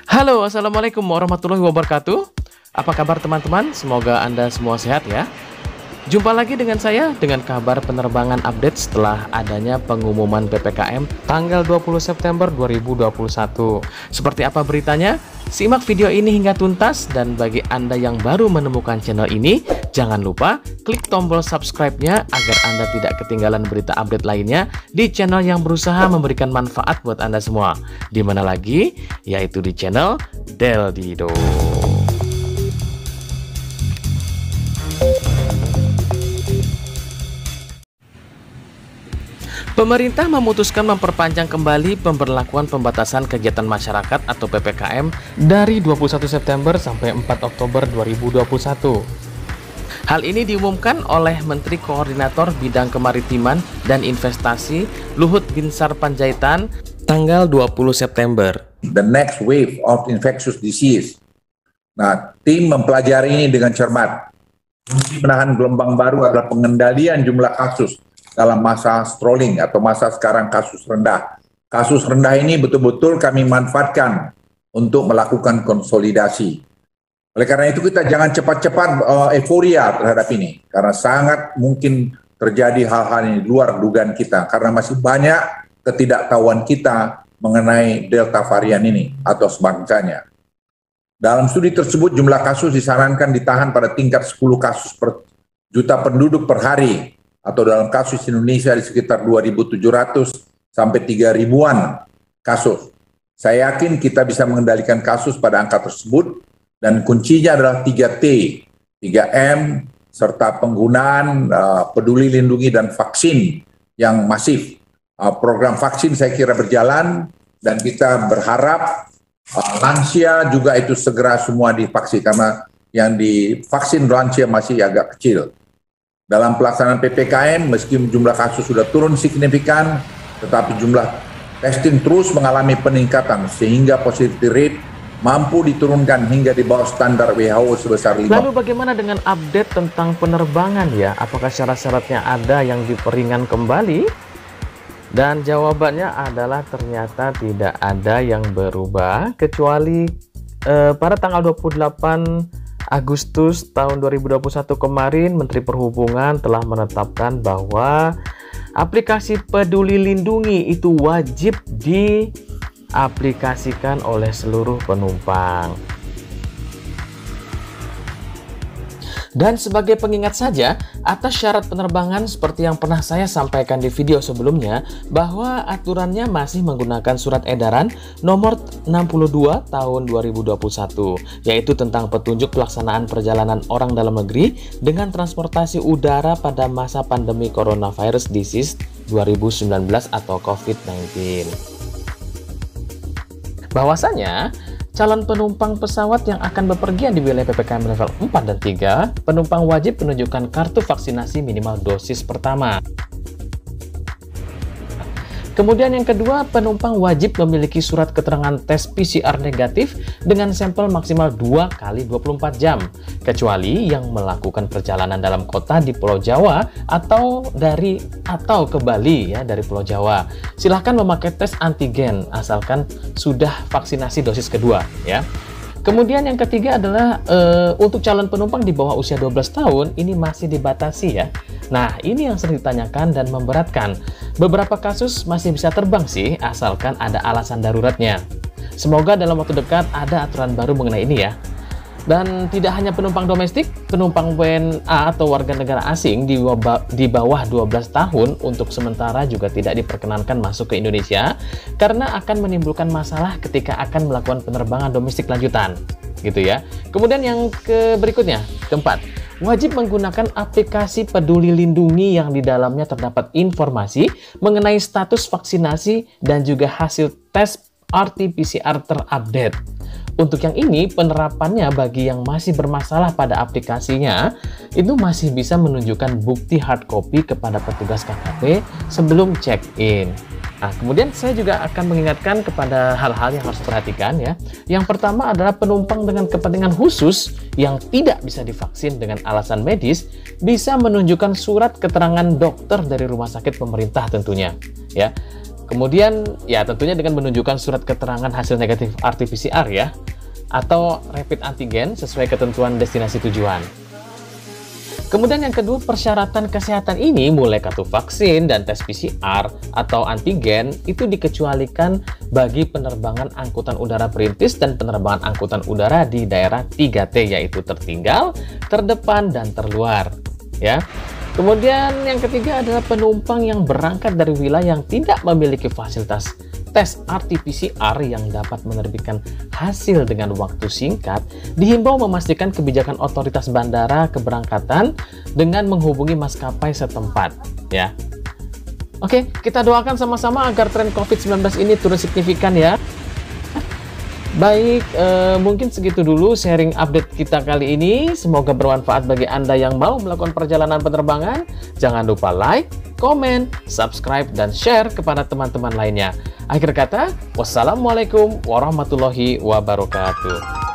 Halo, assalamualaikum warahmatullahi wabarakatuh. Apa kabar teman-teman? Semoga Anda semua sehat ya. Jumpa lagi dengan saya dengan kabar penerbangan update setelah adanya pengumuman PPKM tanggal 20 September 2021. Seperti apa beritanya? Simak video ini hingga tuntas, dan bagi Anda yang baru menemukan channel ini, jangan lupa klik tombol subscribe-nya agar Anda tidak ketinggalan berita update lainnya di channel yang berusaha memberikan manfaat buat Anda semua. Di mana lagi? Yaitu di channel Del Dido. Pemerintah memutuskan memperpanjang kembali pemberlakuan pembatasan kegiatan masyarakat atau PPKM dari 21 September sampai 4 Oktober 2021. Hal ini diumumkan oleh Menteri Koordinator Bidang Kemaritiman dan Investasi Luhut Binsar Panjaitan tanggal 20 September. The next wave of infectious disease. Nah, tim mempelajari ini dengan cermat. Kunci menahan gelombang baru adalah pengendalian jumlah kasus dalam masa strolling atau masa sekarang kasus rendah. Kasus rendah ini betul-betul kami manfaatkan untuk melakukan konsolidasi. Oleh karena itu kita jangan cepat-cepat euforia terhadap ini, karena sangat mungkin terjadi hal-hal yang di luar dugaan kita, karena masih banyak ketidaktahuan kita mengenai Delta varian ini atau sebangsanya. Dalam studi tersebut jumlah kasus disarankan ditahan pada tingkat 10 kasus per juta penduduk per hari, atau dalam kasus Indonesia di sekitar 2.700 sampai 3.000-an kasus. Saya yakin kita bisa mengendalikan kasus pada angka tersebut, dan kuncinya adalah 3T, 3M, serta penggunaan peduli lindungi dan vaksin yang masif. Program vaksin saya kira berjalan, dan kita berharap lansia juga itu segera semua divaksin, karena yang divaksin lansia masih agak kecil. Dalam pelaksanaan PPKM, meski jumlah kasus sudah turun signifikan, tetapi jumlah testing terus mengalami peningkatan, sehingga positivity rate mampu diturunkan hingga di bawah standar WHO sebesar 5. Lalu bagaimana dengan update tentang penerbangan ya? Apakah syarat-syaratnya ada yang diperingan kembali? Dan jawabannya adalah ternyata tidak ada yang berubah, kecuali pada tanggal 28 Agustus tahun 2021 kemarin, Menteri Perhubungan telah menetapkan bahwa aplikasi Peduli Lindungi itu wajib diaplikasikan oleh seluruh penumpang. Dan sebagai pengingat saja, atas syarat penerbangan seperti yang pernah saya sampaikan di video sebelumnya, bahwa aturannya masih menggunakan surat edaran nomor 62 tahun 2021, yaitu tentang petunjuk pelaksanaan perjalanan orang dalam negeri dengan transportasi udara pada masa pandemi coronavirus disease 2019 atau COVID-19. Bahwasanya, calon penumpang pesawat yang akan bepergian di wilayah PPKM level 4 dan 3, penumpang wajib menunjukkan kartu vaksinasi minimal dosis pertama. Kemudian yang kedua, penumpang wajib memiliki surat keterangan tes PCR negatif dengan sampel maksimal 2 kali 24 jam, kecuali yang melakukan perjalanan dalam kota di Pulau Jawa atau ke Bali ya, dari Pulau Jawa. Silahkan memakai tes antigen asalkan sudah vaksinasi dosis kedua ya. Kemudian yang ketiga adalah untuk calon penumpang di bawah usia 12 tahun ini masih dibatasi ya. Nah, ini yang sering ditanyakan dan memberatkan. Beberapa kasus masih bisa terbang sih, asalkan ada alasan daruratnya. Semoga dalam waktu dekat ada aturan baru mengenai ini ya. Dan tidak hanya penumpang domestik, penumpang WNA atau warga negara asing di bawah 12 tahun untuk sementara juga tidak diperkenankan masuk ke Indonesia karena akan menimbulkan masalah ketika akan melakukan penerbangan domestik lanjutan, gitu ya. Kemudian yang berikutnya, keempat, wajib menggunakan aplikasi Peduli Lindungi yang di dalamnya terdapat informasi mengenai status vaksinasi dan juga hasil tes RT-PCR terupdate. Untuk yang ini, penerapannya bagi yang masih bermasalah pada aplikasinya, itu masih bisa menunjukkan bukti hard copy kepada petugas KKP sebelum check-in. Nah, kemudian saya juga akan mengingatkan kepada hal-hal yang harus diperhatikan ya. Yang pertama adalah penumpang dengan kepentingan khusus yang tidak bisa divaksin dengan alasan medis bisa menunjukkan surat keterangan dokter dari rumah sakit pemerintah tentunya ya. Kemudian ya tentunya dengan menunjukkan surat keterangan hasil negatif RT-PCR ya, atau rapid antigen sesuai ketentuan destinasi tujuan. Kemudian yang kedua, persyaratan kesehatan ini mulai kartu vaksin dan tes PCR atau antigen itu dikecualikan bagi penerbangan angkutan udara perintis dan penerbangan angkutan udara di daerah 3T, yaitu tertinggal, terdepan, dan terluar. Ya. Kemudian yang ketiga adalah penumpang yang berangkat dari wilayah yang tidak memiliki fasilitas tes RT-PCR yang dapat menerbitkan hasil dengan waktu singkat, dihimbau memastikan kebijakan otoritas bandara keberangkatan dengan menghubungi maskapai setempat. Ya. Oke, kita doakan sama-sama agar tren COVID-19 ini turun signifikan ya. Baik, mungkin segitu dulu sharing update kita kali ini. Semoga bermanfaat bagi Anda yang mau melakukan perjalanan penerbangan. Jangan lupa like, komen, subscribe, dan share kepada teman-teman lainnya. Akhir kata, wassalamualaikum warahmatullahi wabarakatuh.